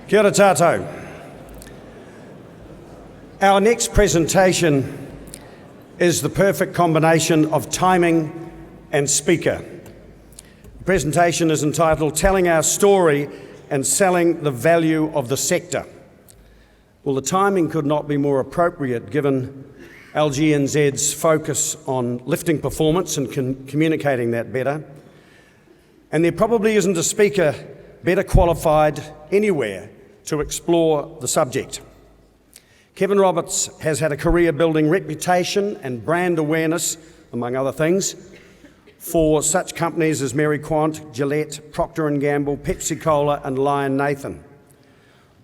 Kia ora tātou. Our next presentation is the perfect combination of timing and speaker. The presentation is entitled Telling Our Story and Selling the Value of the Sector. Well, the timing could not be more appropriate given LGNZ's focus on lifting performance and communicating that better. And there probably isn't a speaker better qualified anywhere to explore the subject. Kevin Roberts has had a career building reputation and brand awareness, among other things, for such companies as Mary Quant, Gillette, Procter & Gamble, Pepsi Cola and Lion Nathan.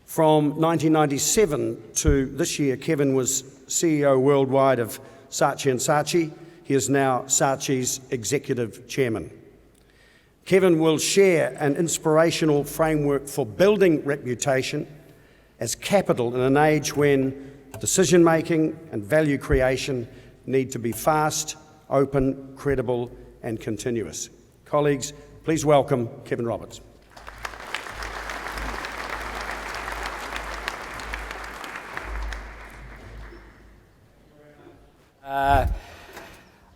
From 1997 to this year, Kevin was CEO worldwide of Saatchi and Saatchi. He is now Saatchi's Executive Chairman. Kevin will share an inspirational framework for building reputation as capital in an age when decision-making and value creation need to be fast, open, credible, and continuous. Colleagues, please welcome Kevin Roberts.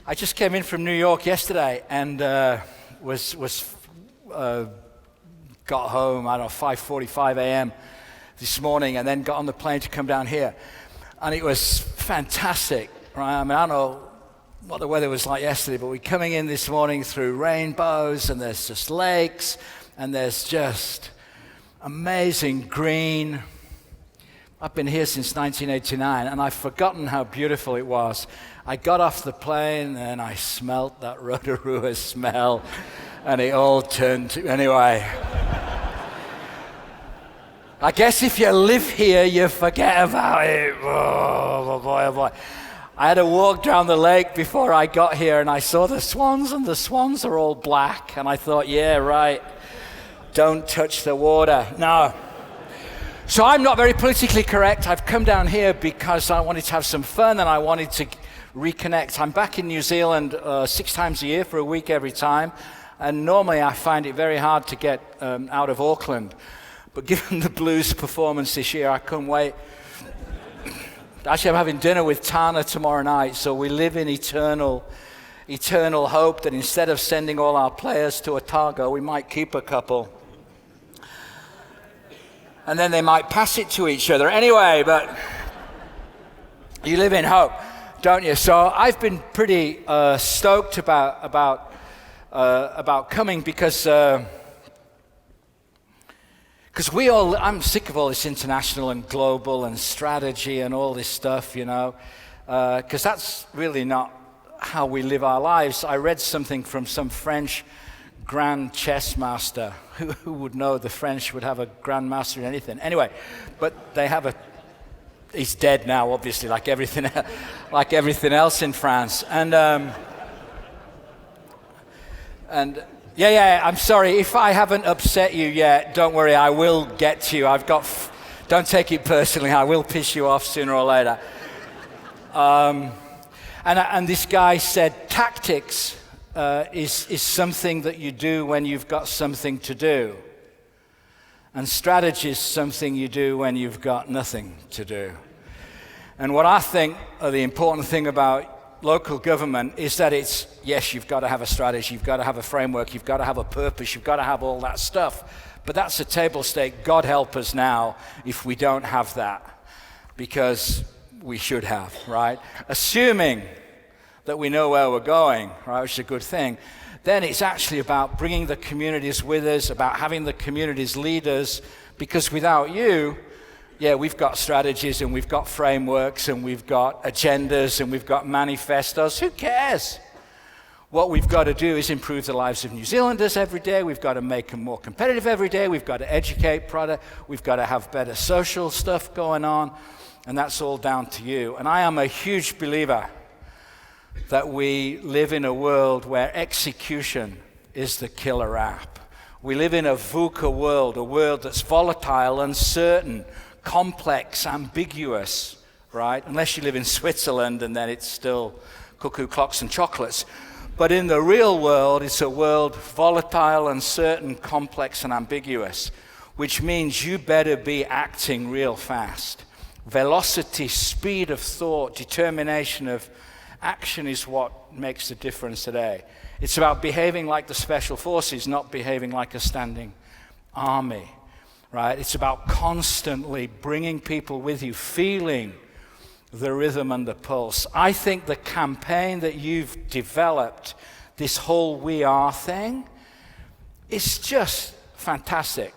I just came in from New York yesterday and got home, I don't know, 5:45 a.m. this morning, and then got on the plane to come down here. And it was fantastic, right? I mean, I don't know what the weather was like yesterday, but we're coming in this morning through rainbows, and there's just lakes, and there's just amazing green. I've been here since 1989, and I've forgotten how beautiful it was. I got off the plane, and I smelt that Rotorua smell, and it all turned to, anyway. I guess if you live here, you forget about it. Oh boy, oh boy. I had to walk down the lake before I got here, and I saw the swans, and the swans are all black, and I thought, yeah, right, don't touch the water. No. So I'm not very politically correct. I've come down here because I wanted to have some fun, and I wanted to reconnect. I'm back in New Zealand 6 times a year for a week every time, and normally I find it very hard to get out of Auckland. But given the Blues performance this year, I couldn't wait. Actually, I'm having dinner with Tana tomorrow night, so we live in eternal hope that instead of sending all our players to Otago, we might keep a couple. And then they might pass it to each other. Anyway, but you live in hope, don't you? So I've been pretty stoked about coming because I'm sick of all this international and global and strategy and all this stuff, you know, because that's really not how we live our lives. I read something from some French grand chess master. Who would know the French would have a grand master in anything? Anyway, but they have he's dead now, obviously, like everything else in France. And yeah, I'm sorry. If I haven't upset you yet, don't worry, I will get to you. Don't take it personally, I will piss you off sooner or later. And this guy said, tactics is something that you do when you've got something to do. And strategy is something you do when you've got nothing to do. And what I think are the important thing about local government is that it's, yes, you've got to have a strategy, you've got to have a framework, you've got to have a purpose, you've got to have all that stuff. But that's a table stake. God help us now if we don't have that, because we should have, right? Assuming that we know where we're going, right, which is a good thing, then it's actually about bringing the communities with us, about having the communities lead us, because without you, yeah, we've got strategies and we've got frameworks and we've got agendas and we've got manifestos. Who cares? What we've got to do is improve the lives of New Zealanders every day. We've got to make them more competitive every day. We've got to educate product. We've got to have better social stuff going on. And that's all down to you. And I am a huge believer that we live in a world where execution is the killer app. We live in a VUCA world, a world that's volatile, uncertain, complex, ambiguous, right? Unless you live in Switzerland, and then it's still cuckoo clocks and chocolates. But in the real world, it's a world volatile, uncertain, complex, and ambiguous. which means you better be acting real fast. Velocity, speed of thought, determination of action is what makes the difference today. It's about behaving like the special forces, not behaving like a standing army, right? It's about constantly bringing people with you, feeling the rhythm and the pulse. I think the campaign that you've developed, this whole We Are thing, is just fantastic.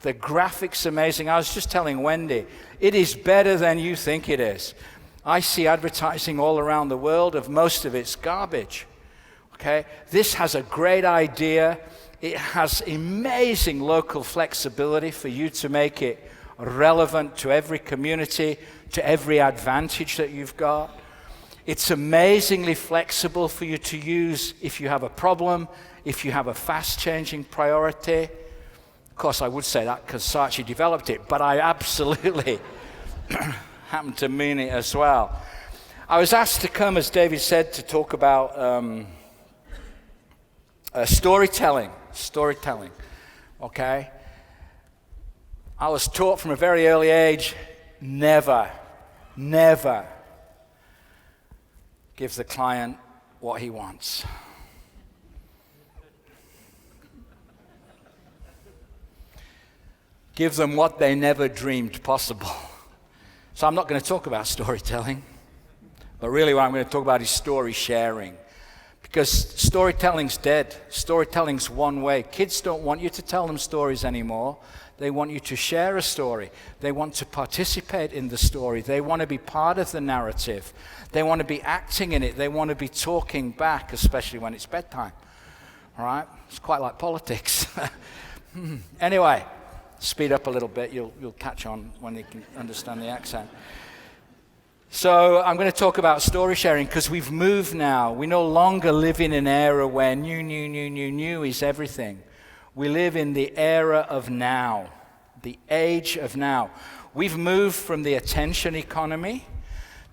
The graphics amazing. I was just telling Wendy, it is better than you think it is. I see advertising all around the world of most of it's garbage. Okay? This has a great idea. It has amazing local flexibility for you to make it relevant to every community, to every advantage that you've got. It's amazingly flexible for you to use if you have a problem, if you have a fast-changing priority. Of course, I would say that because Saatchi developed it, but I absolutely happen to mean it as well. I was asked to come, as David said, to talk about storytelling, okay? I was taught from a very early age, never give the client what he wants. Give them what they never dreamed possible. So I'm not going to talk about storytelling, but really what I'm going to talk about is story sharing. Because storytelling's dead. Storytelling's one way. Kids don't want you to tell them stories anymore. They want you to share a story. They want to participate in the story. They want to be part of the narrative. They want to be acting in it. They want to be talking back, especially when it's bedtime. All right? It's quite like politics. Anyway, speed up a little bit. You'll catch on when you can understand the accent. So I'm going to talk about story sharing because we've moved now. We no longer live in an era where new is everything. We live in the era of now, the age of now. We've moved from the attention economy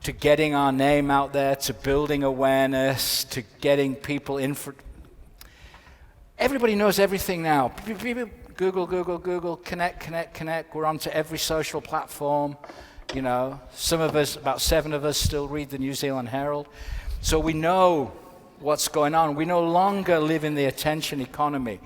to getting our name out there, to building awareness, to getting people in. Everybody knows everything now. Google, connect. We're onto every social platform. You know, some of us, about 7 of us, still read the New Zealand Herald. So we know what's going on. We no longer live in the attention economy.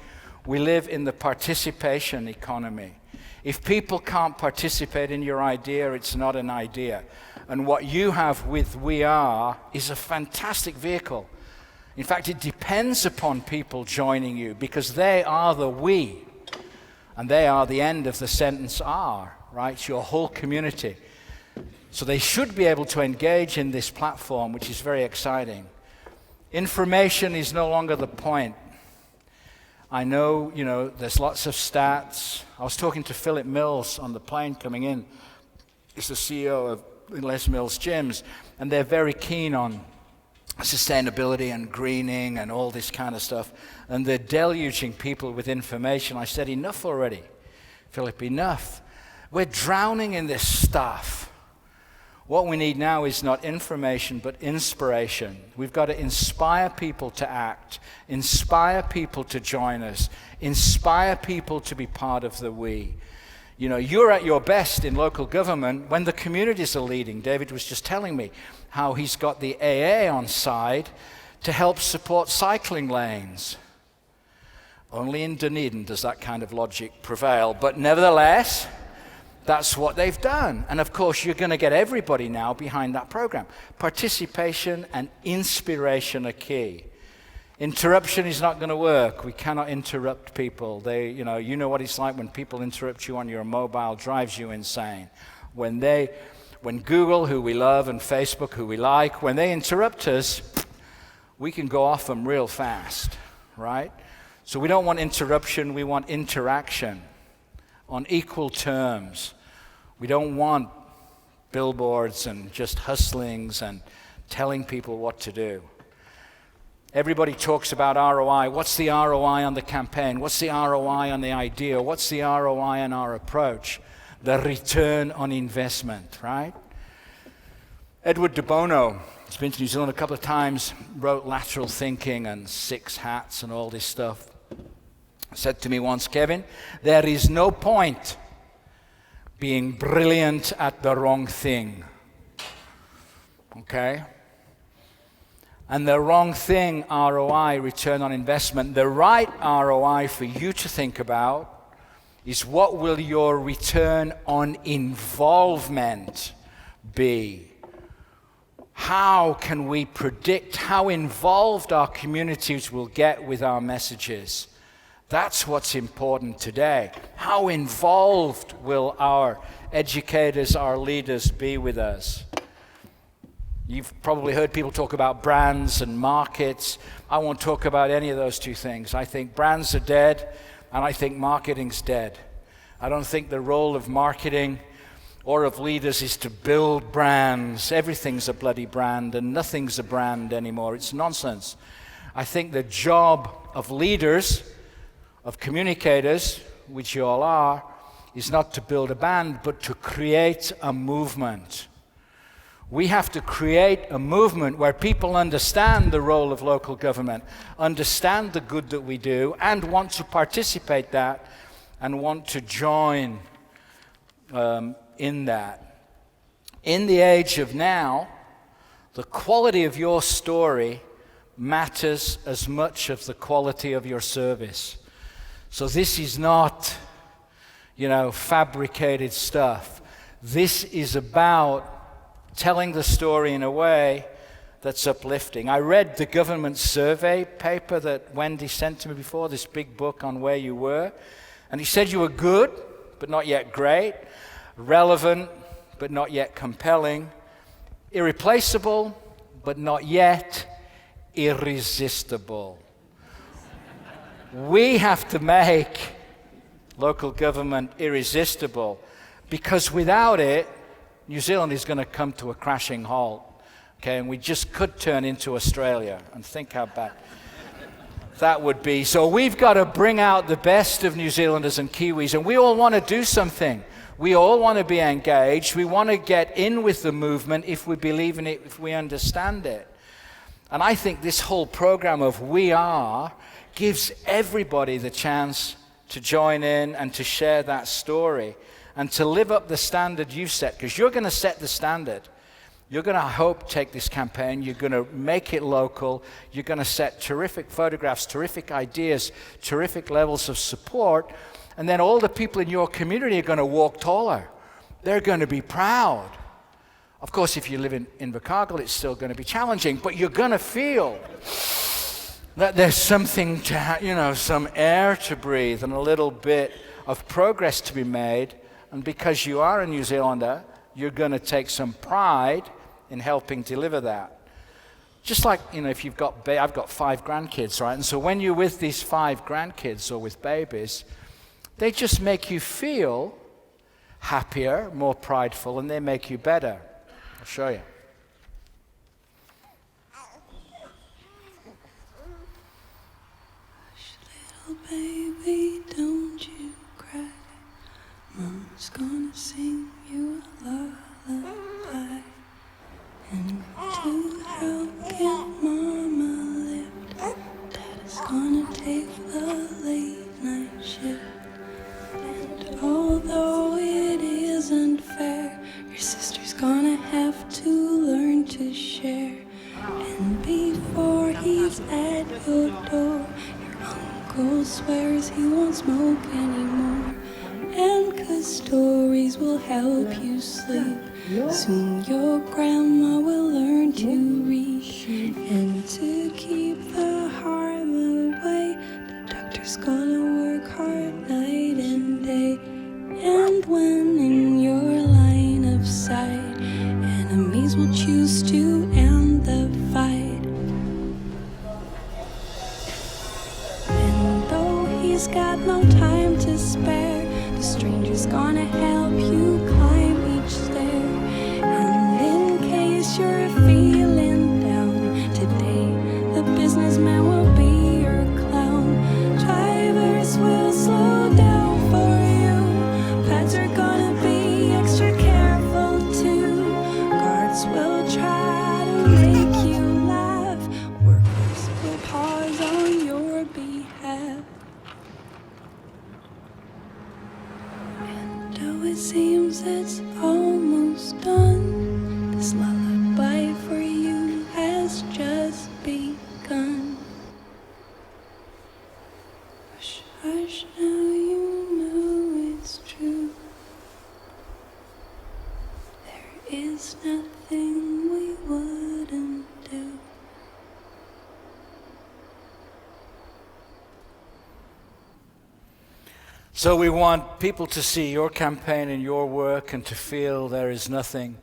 We live in the participation economy. If people can't participate in your idea, it's not an idea. And what you have with We Are is a fantastic vehicle. In fact, it depends upon people joining you because they are the we. And they are the end of the sentence are, right? It's your whole community. So they should be able to engage in this platform, which is very exciting. Information is no longer the point. I know, there's lots of stats. I was talking to Philip Mills on the plane coming in. He's the CEO of Les Mills Gyms, and they're very keen on sustainability and greening and all this kind of stuff. And they're deluging people with information. I said, enough already, Philip, enough. We're drowning in this stuff. What we need now is not information, but inspiration. We've got to inspire people to act, inspire people to join us, inspire people to be part of the we. You're at your best in local government when the communities are leading. David was just telling me how he's got the AA on side to help support cycling lanes. Only in Dunedin does that kind of logic prevail, but nevertheless, that's what they've done. And of course, you're going to get everybody now behind that program. Participation and inspiration are key. Interruption is not going to work. We cannot interrupt people. You know what it's like when people interrupt you on your mobile, drives you insane. When Google, who we love, and Facebook, who we like, when they interrupt us, we can go off them real fast, right? So we don't want interruption, we want interaction on equal terms. We don't want billboards and just hustlings and telling people what to do. Everybody talks about ROI. What's the ROI on the campaign? What's the ROI on the idea? What's the ROI on our approach? The return on investment, right? Edward de Bono, he's been to New Zealand a couple of times, wrote Lateral Thinking and 6 Hats and all this stuff. said to me once, Kevin, there is no point being brilliant at the wrong thing. Okay? And the wrong thing, ROI, return on investment, the right ROI for you to think about is what will your return on involvement be? How can we predict how involved our communities will get with our messages? That's what's important today. How involved will our educators, our leaders be with us? You've probably heard people talk about brands and markets. I won't talk about any of those two things. I think brands are dead, and I think marketing's dead. I don't think the role of marketing or of leaders is to build brands. Everything's a bloody brand, and nothing's a brand anymore. It's nonsense. I think the job of leaders, of communicators, which you all are, is not to build a band, but to create a movement. We have to create a movement where people understand the role of local government, understand the good that we do, and want to participate that, and want to join in that. In the age of now, the quality of your story matters as much as the quality of your service. So this is not, fabricated stuff. This is about telling the story in a way that's uplifting. I read the government survey paper that Wendy sent to me before, this big book on where you were, and he said you were good, but not yet great, relevant, but not yet compelling, irreplaceable, but not yet irresistible. We have to make local government irresistible, because without it, New Zealand is going to come to a crashing halt. Okay, and we just could turn into Australia, and think how bad that would be. So we've got to bring out the best of New Zealanders and Kiwis, and we all want to do something. We all want to be engaged. We want to get in with the movement if we believe in it, if we understand it. And I think this whole program of We Are gives everybody the chance to join in and to share that story and to live up the standard you've set, because you're going to set the standard. You're going to, I hope, take this campaign. You're going to make it local. You're going to set terrific photographs, terrific ideas, terrific levels of support. And then all the people in your community are going to walk taller. They're going to be proud. Of course, if you live in Invercargill, it's still going to be challenging, but you're going to feel that there's something to, some air to breathe and a little bit of progress to be made. And because you are a New Zealander, you're going to take some pride in helping deliver that. Just like, if you've got, I've got 5 grandkids, right? And so when you're with these 5 grandkids or with babies, they just make you feel happier, more prideful, and they make you better. I'll show you. Hush, little baby, don't you cry. Mama's gonna sing you a lullaby. And to help get Mama lift, Daddy's gonna take the late night shift. And although it isn't fair, your sister's gonna have to learn to share. And before he's at your door, your uncle swears he won't smoke anymore. And 'cause stories will help you sleep, soon your grandma will learn to read. And to keep the harm away, the doctor's gonna work hard night and day. And when in your line of sight, enemies will choose to end the fight. And though he's got no time to spare, the stranger's gonna help you climb each stair. And in case you're feeling down today, the businessman will be your clown. Drivers will slow down for you. Pets are gonna be extra careful too. Guards will try to make you laugh. Workers will pause on your behalf. it seems it's almost done. This lullaby for you has just begun. Hush, hush, now you know it's true. There is nothing we wouldn't do. So we want people to see your campaign and your work and to feel there is nothing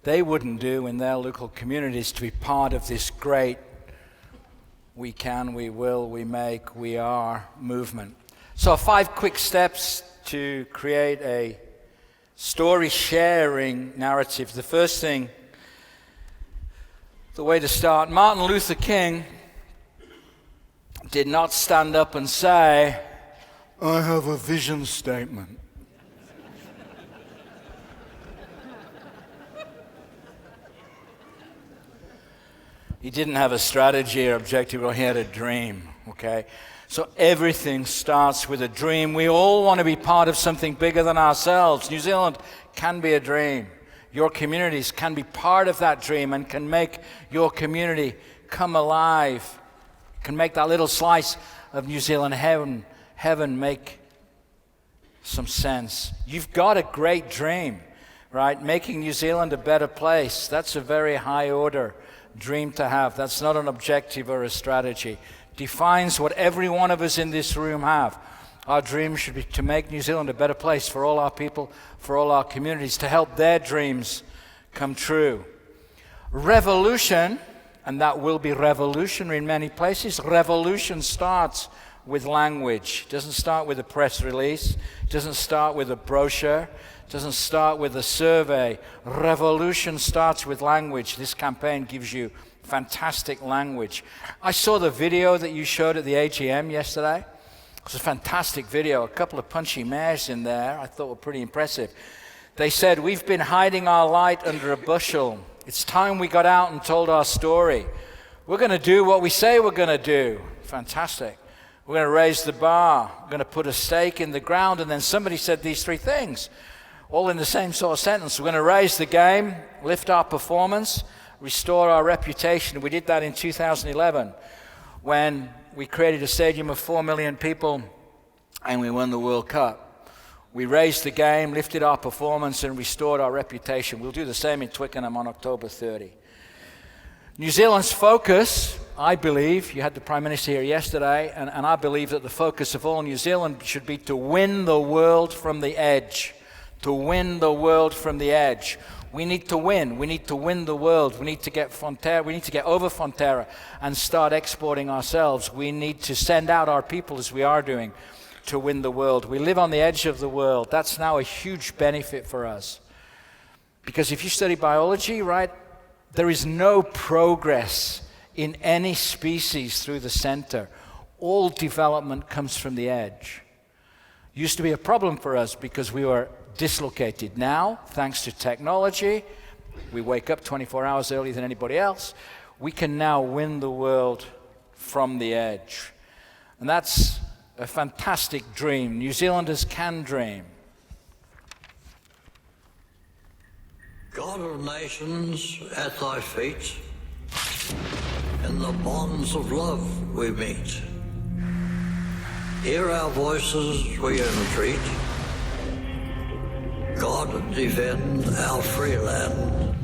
they wouldn't do in their local communities to be part of this great we can, we will, we make, we are movement. So 5 quick steps to create a story sharing narrative. The first thing, the way to start, Martin Luther King did not stand up and say, I have a vision statement. He didn't have a strategy or objective, or he had a dream, okay? So everything starts with a dream. We all want to be part of something bigger than ourselves. New Zealand can be a dream. Your communities can be part of that dream and can make your community come alive, can make that little slice of New Zealand heaven make some sense. You've got a great dream, right? Making New Zealand a better place. That's a very high order dream to have. That's not an objective or a strategy. Defines what every one of us in this room have. Our dream should be to make New Zealand a better place for all our people, for all our communities, to help their dreams come true. Revolution, and that will be revolutionary in many places. Revolution starts with language. It doesn't start with a press release. It doesn't start with a brochure. It doesn't start with a survey. Revolution starts with language. This campaign gives you fantastic language. I saw the video that you showed at the AGM yesterday. It was a fantastic video. A couple of punchy mares in there I thought were pretty impressive. They said, we've been hiding our light under a bushel. It's time we got out and told our story. We're going to do what we say we're going to do. Fantastic. We're going to raise the bar. We're going to put a stake in the ground. And then somebody said these 3 things, all in the same sort of sentence. We're going to raise the game, lift our performance, restore our reputation. We did that in 2011 when we created a stadium of 4 million people and we won the World Cup. We raised the game, lifted our performance, and restored our reputation. We'll do the same in Twickenham on October 30. New Zealand's focus, I believe, you had the Prime Minister here yesterday, and I believe that the focus of all New Zealand should be to win the world from the edge. To win the world from the edge. We need to win. We need to win the world. We need to get Fonterra. We need to get over Fonterra and start exporting ourselves. We need to send out our people, as we are doing, to win the world. We live on the edge of the world. That's now a huge benefit for us. Because if you study biology, right, there is no progress in any species through the center. All development comes from the edge. Used to be a problem for us because we were dislocated. Now, thanks to technology, we wake up 24 hours earlier than anybody else. We can now win the world from the edge. And that's a fantastic dream. New Zealanders can dream. God of nations, at thy feet, in the bonds of love we meet. Hear our voices, we entreat. God defend our free land.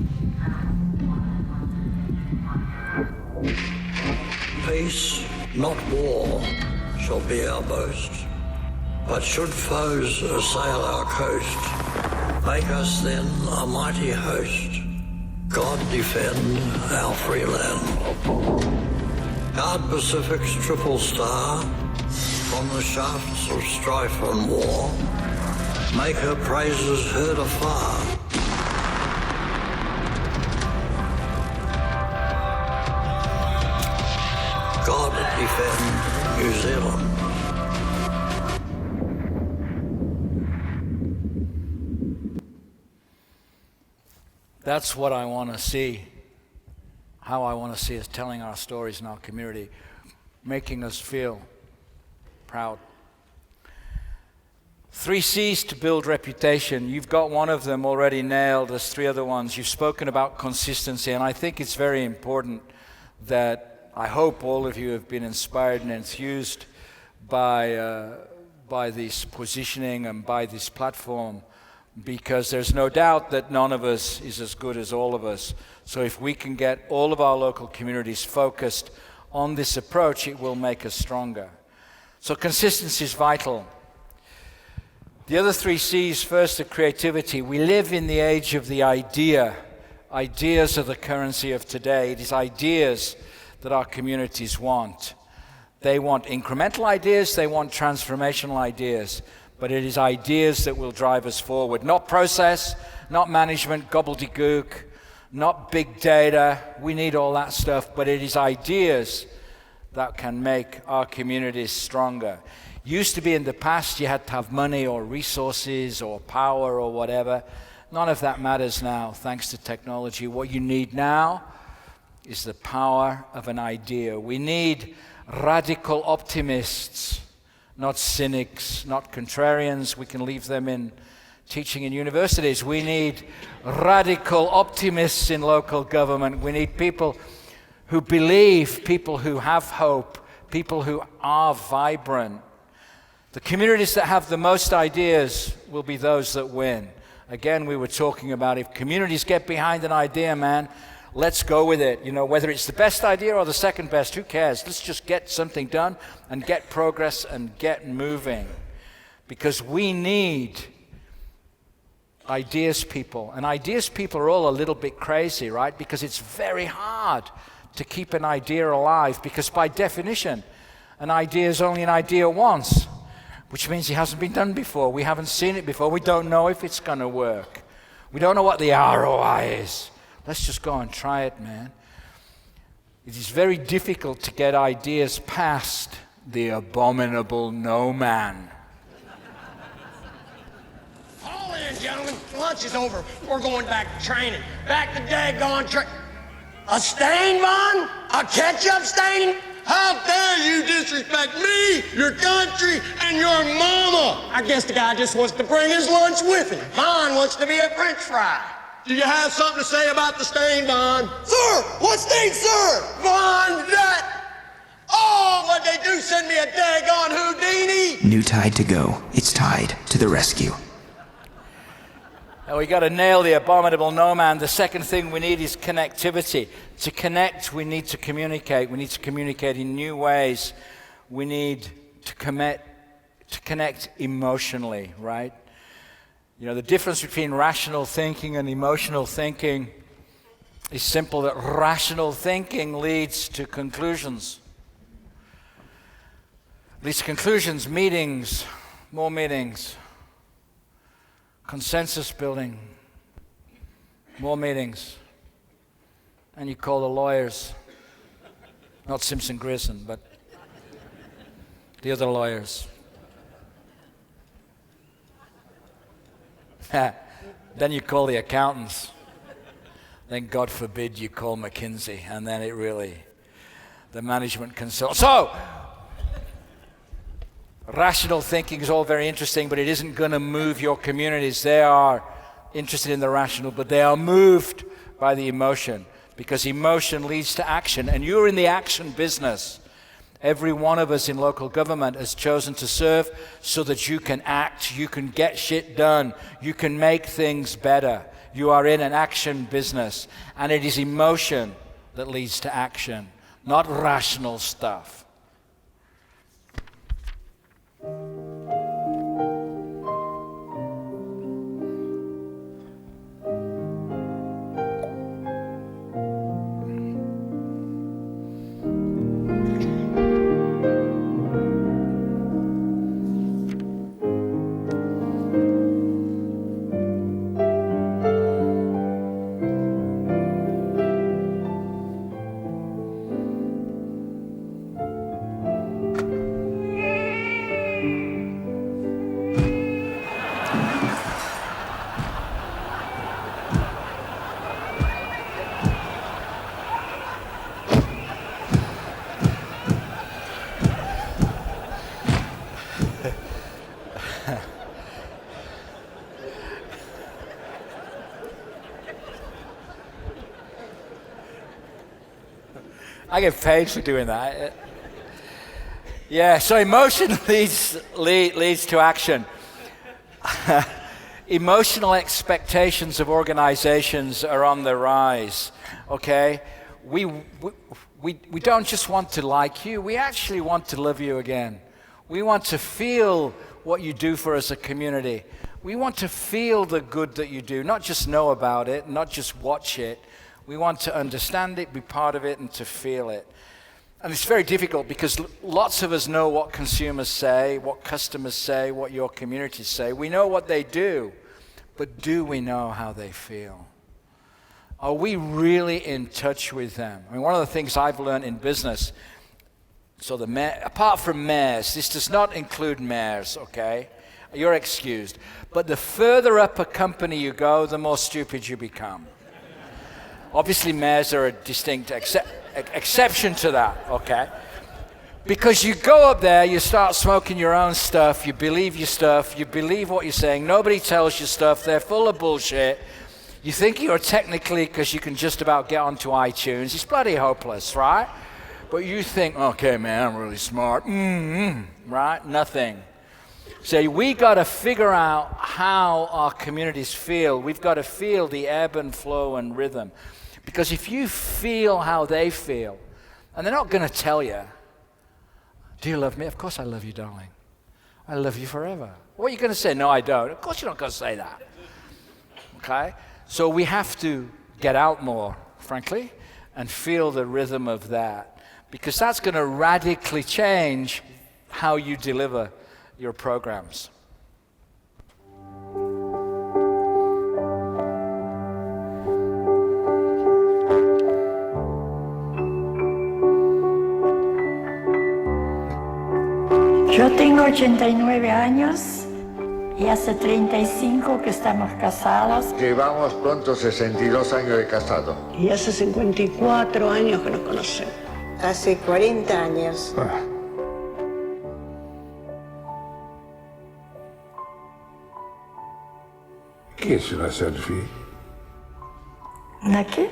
Peace, not war, shall be our boast. But should foes assail our coast, make us then a mighty host. God defend our free land. Guard Pacific's triple star from the shafts of strife and war. Make her praises heard afar. God defend New Zealand. That's what I want to see, how I want to see us telling our stories in our community, making us feel proud. 3 C's to build reputation. You've got one of them already nailed. There's 3 other ones. You've spoken about consistency, and I think it's very important that I hope all of you have been inspired and enthused by this positioning and by this platform, because there's no doubt that none of us is as good as all of us. So if we can get all of our local communities focused on this approach, it will make us stronger. So consistency is vital. The other 3 C's, first, the creativity. We live in the age of the idea. Ideas are the currency of today. It is ideas that our communities want. They want incremental ideas, they want transformational ideas, but it is ideas that will drive us forward. Not process, not management, gobbledygook, not big data. We need all that stuff, but it is ideas that can make our communities stronger. Used to be in the past you had to have money or resources or power or whatever. None of that matters now, thanks to technology. What you need now is the power of an idea. We need radical optimists, not cynics, not contrarians. We can leave them in teaching in universities. We need radical optimists in local government. We need people who believe, people who have hope, people who are vibrant. The communities that have the most ideas will be those that win. Again, we were talking about if communities get behind an idea, man, let's go with it. You know, whether it's the best idea or the second best, who cares? Let's just get something done and get progress and get moving. Because we need ideas people. And ideas people are all a little bit crazy, right? Because it's very hard to keep an idea alive, because by definition, an idea is only an idea once, which means it hasn't been done before. We haven't seen it before. We don't know if it's going to work. We don't know what the ROI is. Let's just go and try it, man. It is very difficult to get ideas past the abominable no man. All in, gentlemen. Lunch is over. We're going back to training. Back to daggone a stain, Vaughn? A ketchup stain? How dare you disrespect me, your country, and your mama? I guess the guy just wants to bring his lunch with him. Vaughn wants to be a French fry. Do you have something to say about the stain, Vaughn? Sir! What stain, sir? Vaughn, that... Oh, but they do send me a daggone Houdini! New tide to go. It's Tide to the rescue. Now we got to nail the abominable no man. The second thing we need is connectivity. To connect, we need to communicate. We need to communicate in new ways. We need to connect emotionally, right? You know, the difference between rational thinking and emotional thinking is simple, that rational thinking leads to conclusions. Leads to conclusions, meetings, more meetings. Consensus building, more meetings, and you call the lawyers, not Simpson Grierson, but the other lawyers. Then you call the accountants, then God forbid you call McKinsey, and then it really, the management consult. So, rational thinking is all very interesting, but it isn't going to move your communities. They are interested in the rational, but they are moved by the emotion, because emotion leads to action, and you're in the action business. Every one of us in local government has chosen to serve so that you can act, you can get shit done, you can make things better. You are in an action business, and it is emotion that leads to action, not rational stuff. I get paid for doing that. Yeah, so emotion leads to action. Emotional expectations of organizations are on the rise, okay? We don't just want to like you, we actually want to love you again. We want to feel what you do for us as a community. We want to feel the good that you do, not just know about it, not just watch it. We want to understand it, be part of it, and to feel it. And it's very difficult because lots of us know what consumers say, what customers say, what your communities say. We know what they do, but do we know how they feel? Are we really in touch with them? I mean, one of the things I've learned in business, so apart from mayors, this does not include mayors, okay? You're excused. But the further up a company you go, the more stupid you become. Obviously, mayors are a distinct exception to that, okay? Because you go up there, you start smoking your own stuff, you believe your stuff, you believe what you're saying, nobody tells you stuff, they're full of bullshit. You think you're technically, because you can just about get onto iTunes, it's bloody hopeless, right? But you think, okay, man, I'm really smart, right? Nothing. So we got to figure out how our communities feel. We've got to feel the ebb and flow and rhythm. Because if you feel how they feel, and they're not going to tell you, do you love me? Of course I love you, darling. I love you forever. What are you going to say? No, I don't. Of course you're not going to say that. Okay? So we have to get out more, frankly, and feel the rhythm of that. Because that's going to radically change how you deliver your programs. Yo tengo 89 años y hace 35 que estamos casados. Llevamos pronto 62 años de casado. Y hace 54 años que nos conocemos. Hace 40 años. ¿Qué es una selfie? ¿Una qué?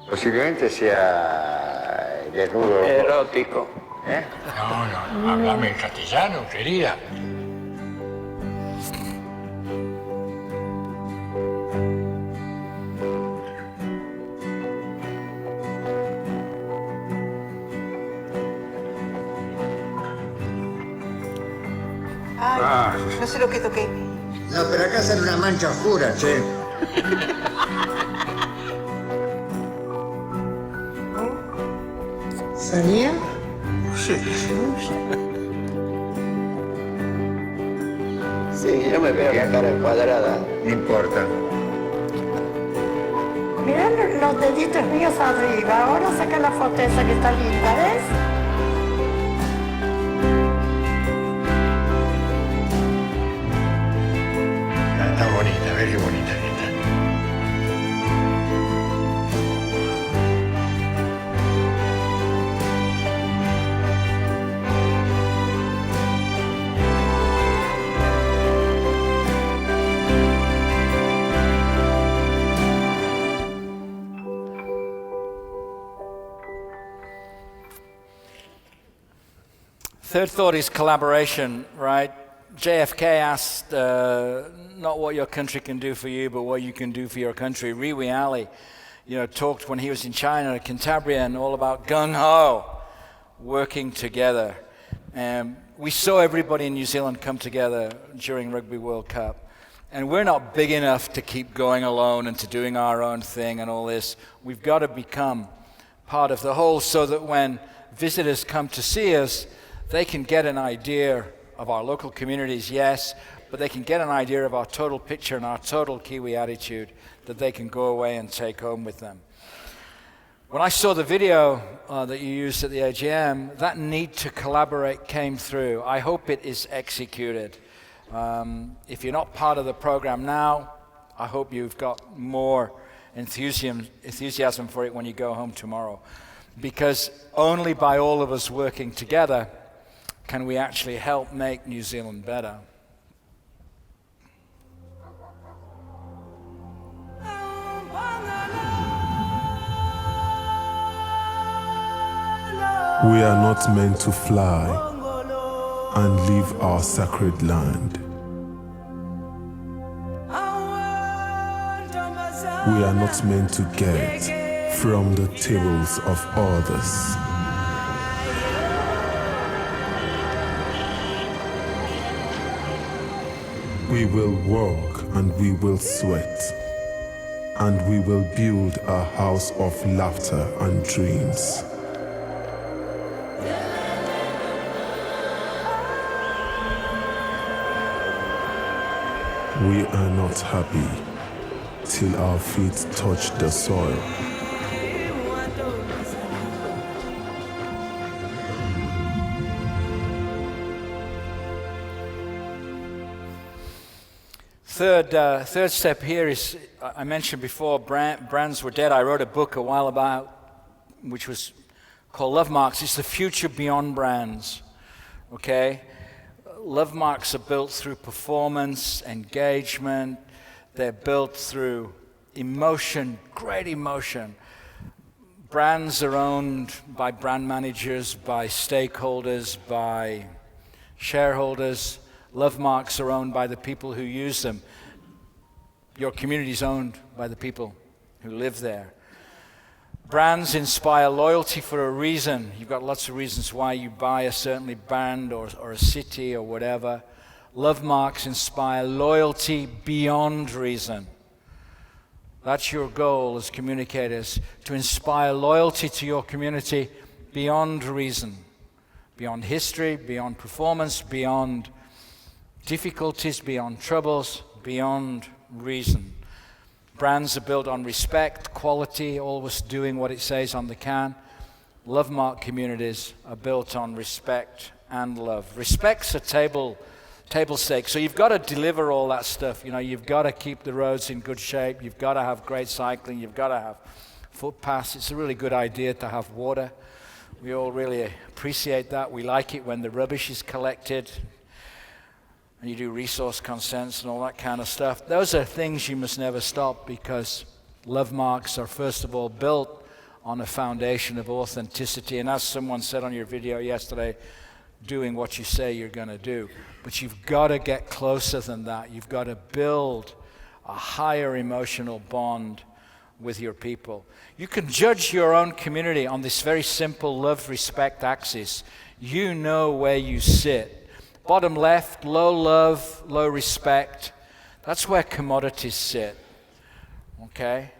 Posiblemente sea desnudo. Erótico. ¿Eh? No, háblame en castellano, querida. Ay, no sé lo que toqué. No, pero acá sale una mancha oscura, che. ¿Sabía? Sí. Sí, yo me veo la cara cuadrada. No importa. Mirá los deditos míos arriba. Ahora saca la foto esa que está linda, ¿ves? Está bonita, ve qué bonita que está. Third thought is collaboration, right? JFK asked not what your country can do for you, but what you can do for your country. Riwi Ali, talked when he was in China at Cantabria and all about gung-ho, working together. We saw everybody in New Zealand come together during Rugby World Cup. And we're not big enough to keep going alone and to doing our own thing and all this. We've got to become part of the whole so that when visitors come to see us, they can get an idea of our local communities, yes, but they can get an idea of our total picture and our total Kiwi attitude that they can go away and take home with them. When I saw the video that you used at the AGM, that need to collaborate came through. I hope it is executed. If you're not part of the program now, I hope you've got more enthusiasm for it when you go home tomorrow. Because only by all of us working together can we actually help make New Zealand better. We are not meant to fly and leave our sacred land. We are not meant to get from the tables of others. We will work and we will sweat, and we will build a house of laughter and dreams. We are not happy till our feet touch the soil. Third step here is, I mentioned before, brands were dead. I wrote a book a while about, which was called Love Marks. It's the future beyond brands, okay? Love marks are built through performance, engagement. They're built through emotion, great emotion. Brands are owned by brand managers, by stakeholders, by shareholders. Love marks are owned by the people who use them. Your community is owned by the people who live there. Brands inspire loyalty for a reason. You've got lots of reasons why you buy a certain brand or a city or whatever. Love marks inspire loyalty beyond reason. That's your goal as communicators, to inspire loyalty to your community beyond reason, beyond history, beyond performance, beyond difficulties, beyond troubles, beyond reason. Brands are built on respect, quality, always doing what it says on the can. Love mark communities are built on respect and love. Respect's a table stake, so you've got to deliver all that stuff. You know, you've got to keep the roads in good shape, you've got to have great cycling, you've got to have footpaths. It's a really good idea to have water. We all really appreciate that. We like it when the rubbish is collected, and you do resource consents and all that kind of stuff. Those are things you must never stop, because love marks are first of all built on a foundation of authenticity. And as someone said on your video yesterday, doing what you say you're going to do. But you've got to get closer than that. You've got to build a higher emotional bond with your people. You can judge your own community on this very simple love-respect axis. You know where you sit. Bottom left, low love, low respect. That's where commodities sit. Okay?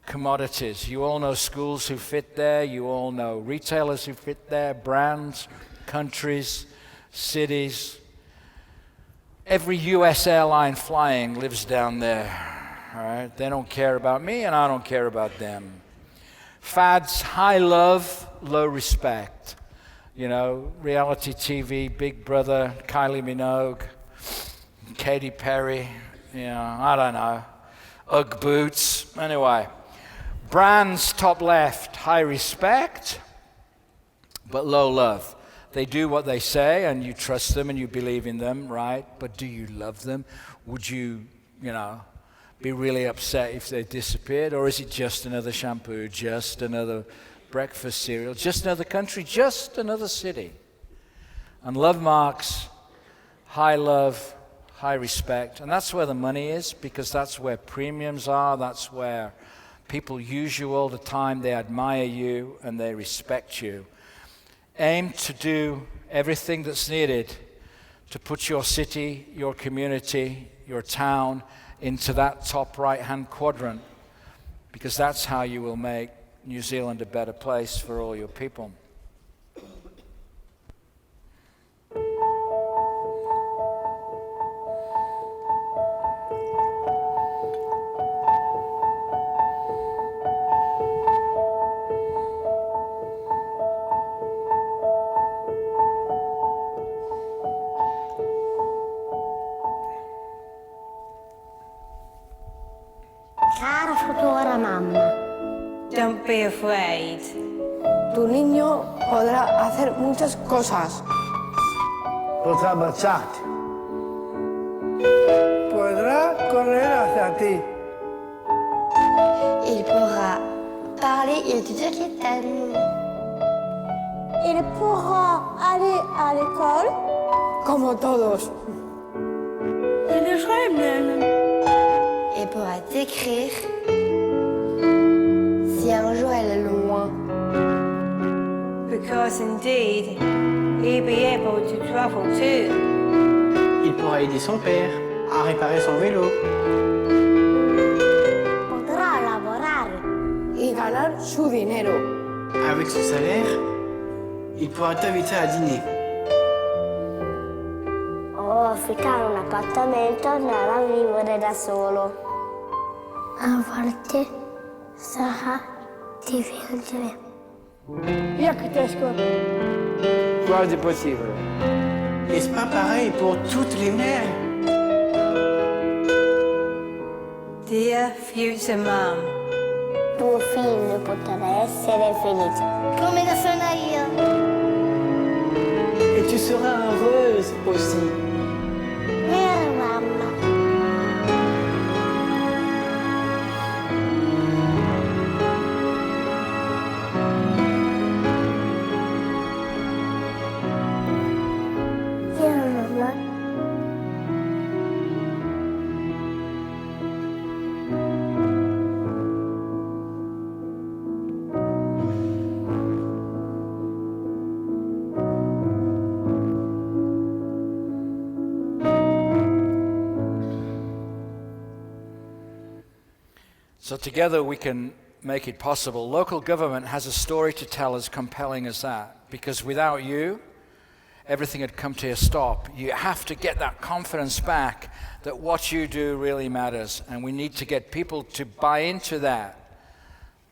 Commodities. You all know schools who fit there. You all know retailers who fit there. Brands, countries, cities. Every US airline flying lives down there. All right? They don't care about me, and I don't care about them. Fads, high love, low respect. You know, reality TV, Big Brother, Kylie Minogue, Katy Perry, you know, I don't know, Ugg boots. Anyway, brands, top left, high respect, but low love. They do what they say, and you trust them and you believe in them, right? But do you love them? Would you, be really upset if they disappeared? Or is it just another shampoo, just another breakfast cereal, just another country, just another city? And love marks, high love, high respect. And that's where the money is, because that's where premiums are. That's where people use you all the time. They admire you and they respect you. Aim to do everything that's needed to put your city, your community, your town into that top right-hand quadrant, because that's how you will make New Zealand a better place for all your people. Cara futura mamma, Don't be afraid. tu niño podrá hacer muchas cosas. Podrá marcharte. Podrá correr hacia ti. Il pourra parler et te dire qu'il t'aime. Il pourra aller à l'école. Como todos. Il reine. Il pourra t'écrire si un jour elle est loin. Because indeed, he'll be able to travel too. Il pourra aider son père à réparer son vélo. Podrá laborar y ganar su dinero. Avec son salaire, il pourra t'inviter à dîner. O affittare un appartamento e andare a vivere da solo. A volte sarà di viaggiare. Jak těžko. Quasi possible. Est-ce pas pareil pour toutes les mères? Dear future mom. Tuo figlio potrà essere felice. Come lo sono io. Et tu seras heureuse aussi. Vero, mamma. Vero, mamma. So together we can make it possible. Local government has a story to tell as compelling as that, because without you, everything had come to a stop. You have to get that confidence back that what you do really matters, and we need to get people to buy into that,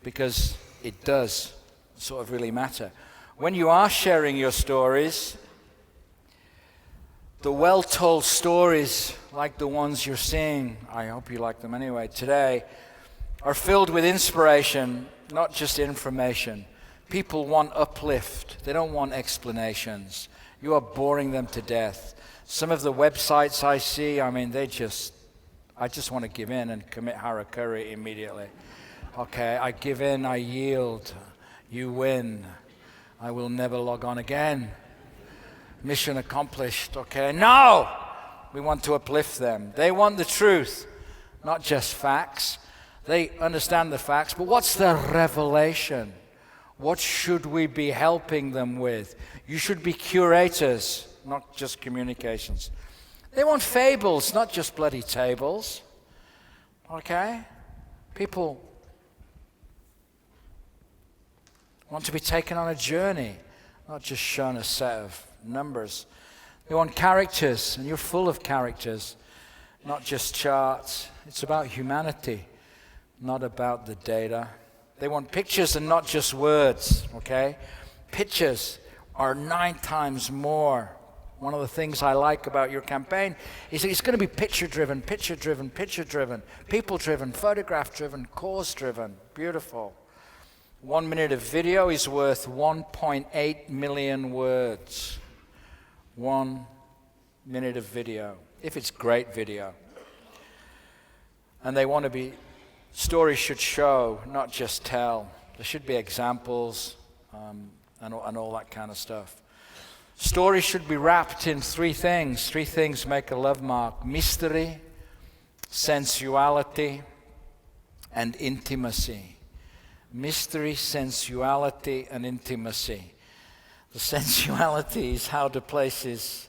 because it does sort of really matter. When you are sharing your stories, the well-told stories like the ones you're seeing, I hope you like them anyway, today, are filled with inspiration, not just information. People want uplift. They don't want explanations. You are boring them to death. Some of the websites I see, I mean, I just want to give in and commit harakiri immediately. Okay, I give in, I yield. You win. I will never log on again. Mission accomplished, okay? No! We want to uplift them. They want the truth, not just facts. They understand the facts, but what's the revelation? What should we be helping them with? You should be curators, not just communications. They want fables, not just bloody tables. Okay? People want to be taken on a journey, not just shown a set of numbers. They want characters, and you're full of characters, not just charts. It's about humanity, not about the data. They want pictures and not just words, okay? Pictures are 9 times more. One of the things I like about your campaign is that it's going to be picture-driven, picture-driven, picture-driven, people-driven, photograph-driven, cause-driven. Beautiful. 1 minute of video is worth 1.8 million words. 1 minute of video, if it's great video. And they want to be, stories should show, not just tell. There should be examples and all that kind of stuff. Stories should be wrapped in 3 things. 3 things make a love mark: mystery, sensuality, and intimacy. Mystery, sensuality, and intimacy. The sensuality is how the place is.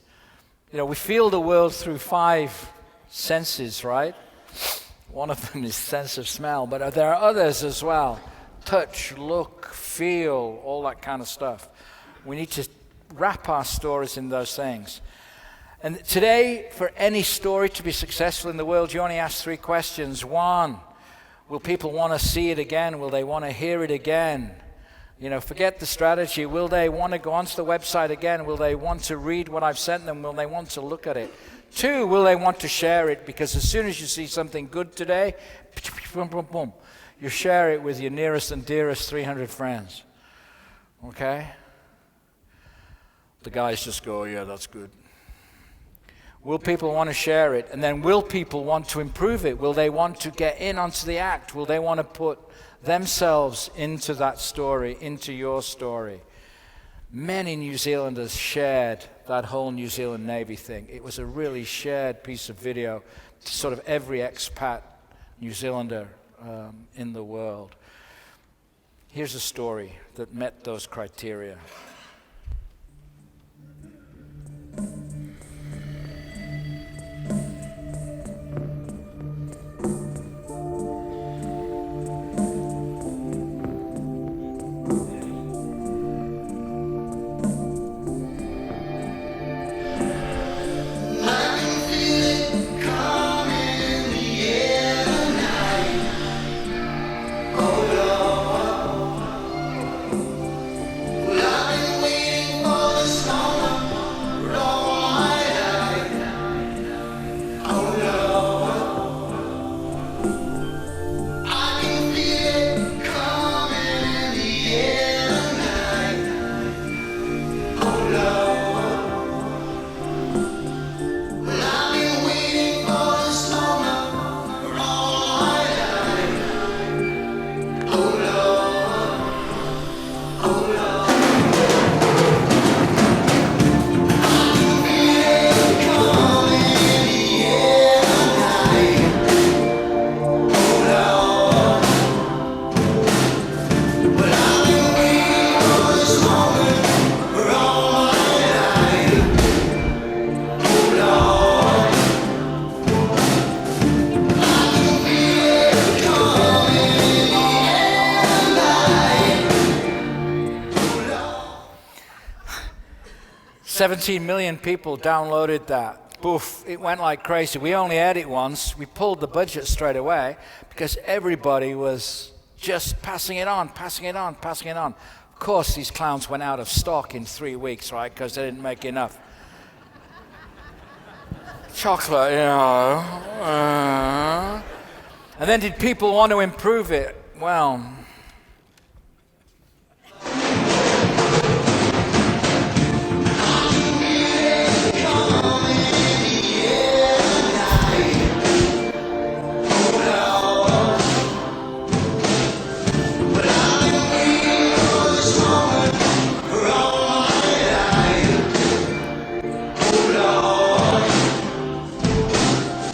You know, we feel the world through 5 senses, right? One of them is sense of smell, but there are others as well. Touch, look, feel, all that kind of stuff. We need to wrap our stories in those things. And today, for any story to be successful in the world, you only ask 3 questions. 1, will people want to see it again? Will they want to hear it again? You know, forget the strategy. Will they want to go onto the website again? Will they want to read what I've sent them? Will they want to look at it? 2, will they want to share it? Because as soon as you see something good today, boom, boom, boom, you share it with your nearest and dearest 300 friends. Okay? The guys just go, yeah, that's good. Will people want to share it? And then will people want to improve it? Will they want to get in onto the act? Will they want to put themselves into that story, into your story? Many New Zealanders shared that whole New Zealand Navy thing. It was a really shared piece of video to sort of every expat New Zealander in the world. Here's a story that met those criteria. $17 million people downloaded that. Boof, it went like crazy. We only aired it once. We pulled the budget straight away because everybody was just passing it on, passing it on, passing it on. Of course, these clowns went out of stock in 3 weeks, right, because they didn't make enough. Chocolate, you know. And then did people want to improve it? Well,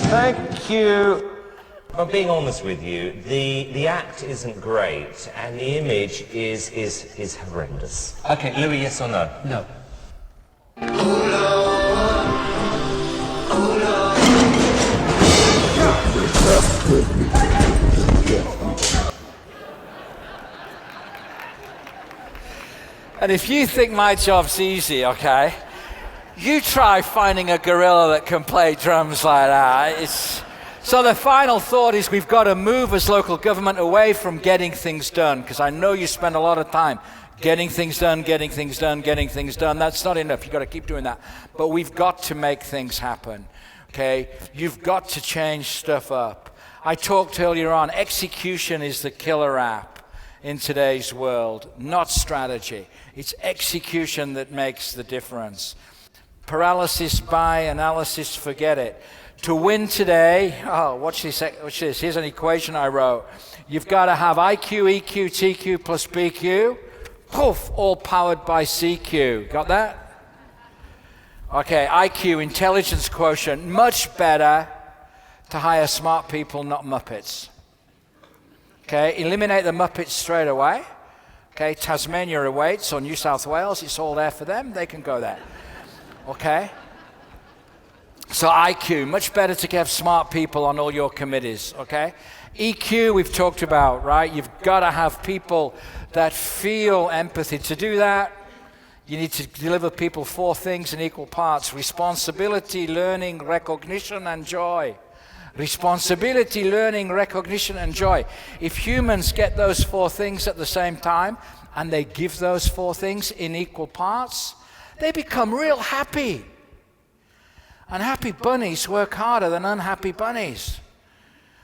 thank you. I'm being honest with you, the act isn't great and the image is horrendous. Okay, Louis, yes or no? No. and if you think my job's easy, okay, you try finding a gorilla that can play drums like that. So the final thought is we've got to move as local government away from getting things done, because I know you spend a lot of time getting things done, getting things done, getting things done. That's not enough. You've got to keep doing that. But we've got to make things happen, okay? You've got to change stuff up. I talked earlier on, execution is the killer app in today's world, not strategy. It's execution that makes the difference. Paralysis by analysis, forget it. To win today, watch this. Here's an equation I wrote. You've got to have IQ, EQ, TQ plus BQ, poof, all powered by CQ. Got that? Okay, IQ, intelligence quotient, much better to hire smart people, not Muppets. Okay, eliminate the Muppets straight away. Okay, Tasmania awaits, or New South Wales, it's all there for them, they can go there. Okay? So IQ, much better to have smart people on all your committees, okay? EQ, we've talked about, right? You've got to have people that feel empathy. To do that, you need to deliver people 4 things in equal parts: responsibility, learning, recognition, and joy. Responsibility, learning, recognition, and joy. If humans get those 4 things at the same time, and they give those 4 things in equal parts, they become real happy. And happy bunnies work harder than unhappy bunnies.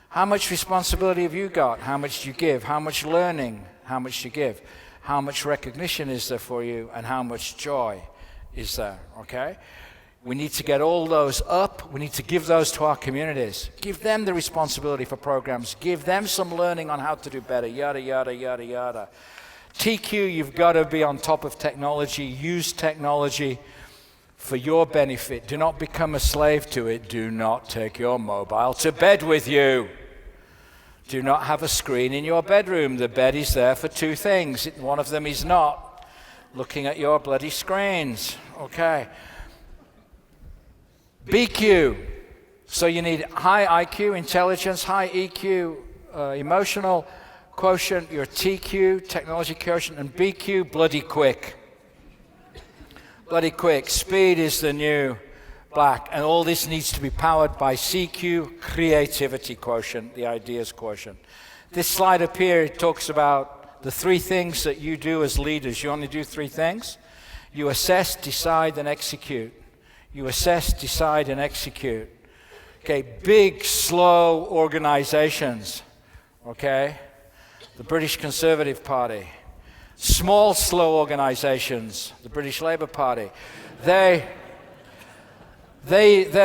How much responsibility have you got? How much do you give? How much learning? How much do you give? How much recognition is there for you? And how much joy is there? Okay? We need to get all those up. We need to give those to our communities. Give them the responsibility for programs. Give them some learning on how to do better. Yada, yada, yada, yada. TQ, you've got to be on top of technology, use technology for your benefit. Do not become a slave to it. Do not take your mobile to bed with you. Do not have a screen in your bedroom. The bed is there for two things. One of them is not looking at your bloody screens. Okay. BQ. So you need high IQ, intelligence, high EQ, emotional quotient, your TQ, technology quotient, and BQ, bloody quick. Bloody quick. Speed is the new black. And all this needs to be powered by CQ, creativity quotient, the ideas quotient. This slide up here talks about the three things that you do as leaders. You only do three things. You assess, decide, and execute. You assess, decide, and execute. Okay, big, slow organizations. Okay? The British Conservative Party. Small, slow organizations, the British Labour Party. Their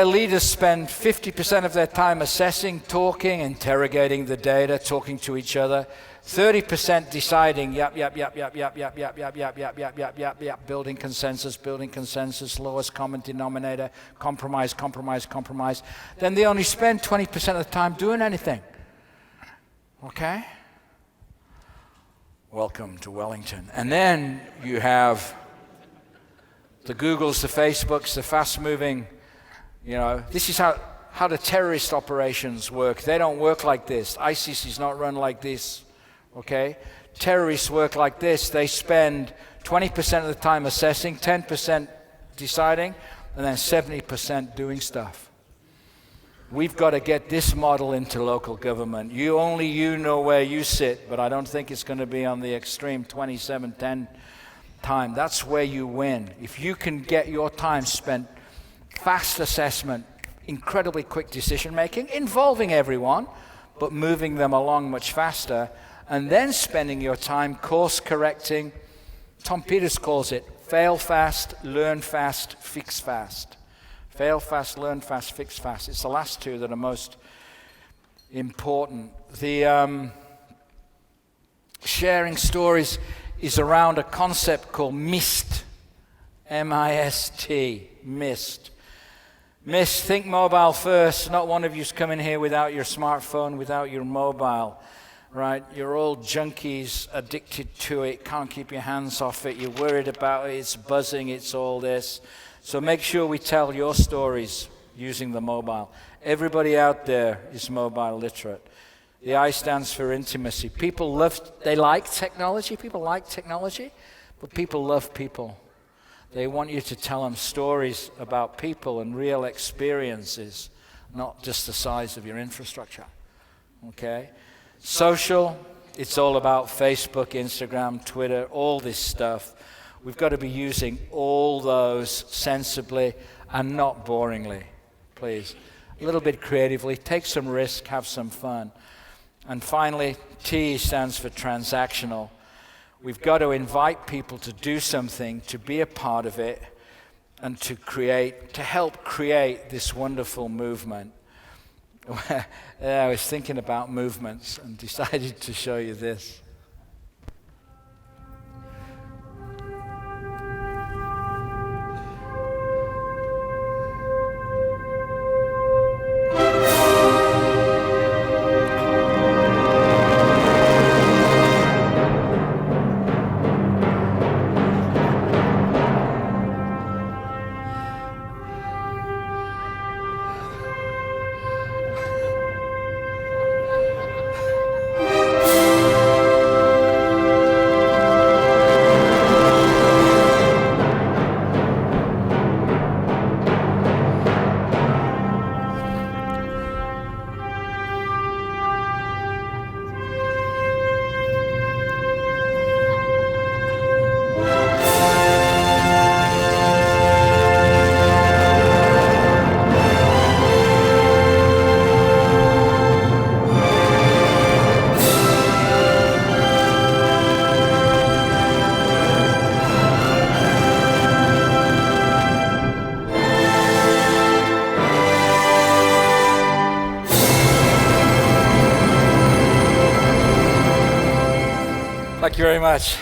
leaders spend 50% of their time assessing, talking, interrogating the data, talking to each other. 30% deciding, yep, building consensus, lowest common denominator, compromise. Then they only spend 20% of the time doing anything. Okay? Welcome to Wellington. And then you have the Googles, the Facebooks, the fast-moving, this is how the terrorist operations work. They don't work like this. ISIS is not run like this, okay? Terrorists work like this. They spend 20% of the time assessing, 10% deciding, and then 70% doing stuff. We've got to get this model into local government. Only you know where you sit, but I don't think it's going to be on the extreme 27-10 time. That's where you win. If you can get your time spent, fast assessment, incredibly quick decision making, involving everyone, but moving them along much faster, and then spending your time course correcting. Tom Peters calls it fail fast, learn fast, fix fast. Fail fast, learn fast, fix fast. It's the last two that are most important. The sharing stories is around a concept called MIST. M-I-S-T, MIST. MIST, think mobile first. Not one of you's coming here without your smartphone, without your mobile, right? You're all junkies, addicted to it, can't keep your hands off it. You're worried about it, it's buzzing, it's all this. So make sure we tell your stories using the mobile. Everybody out there is mobile literate. The I stands for intimacy. People like technology, but people love people. They want you to tell them stories about people and real experiences, not just the size of your infrastructure, okay? Social, it's all about Facebook, Instagram, Twitter, all this stuff. We've got to be using all those sensibly and not boringly, please. A little bit creatively, take some risk, have some fun. And finally, T stands for transactional. We've got to invite people to do something, to be a part of it, and to help create this wonderful movement. I was thinking about movements and decided to show you this. Thank you very much.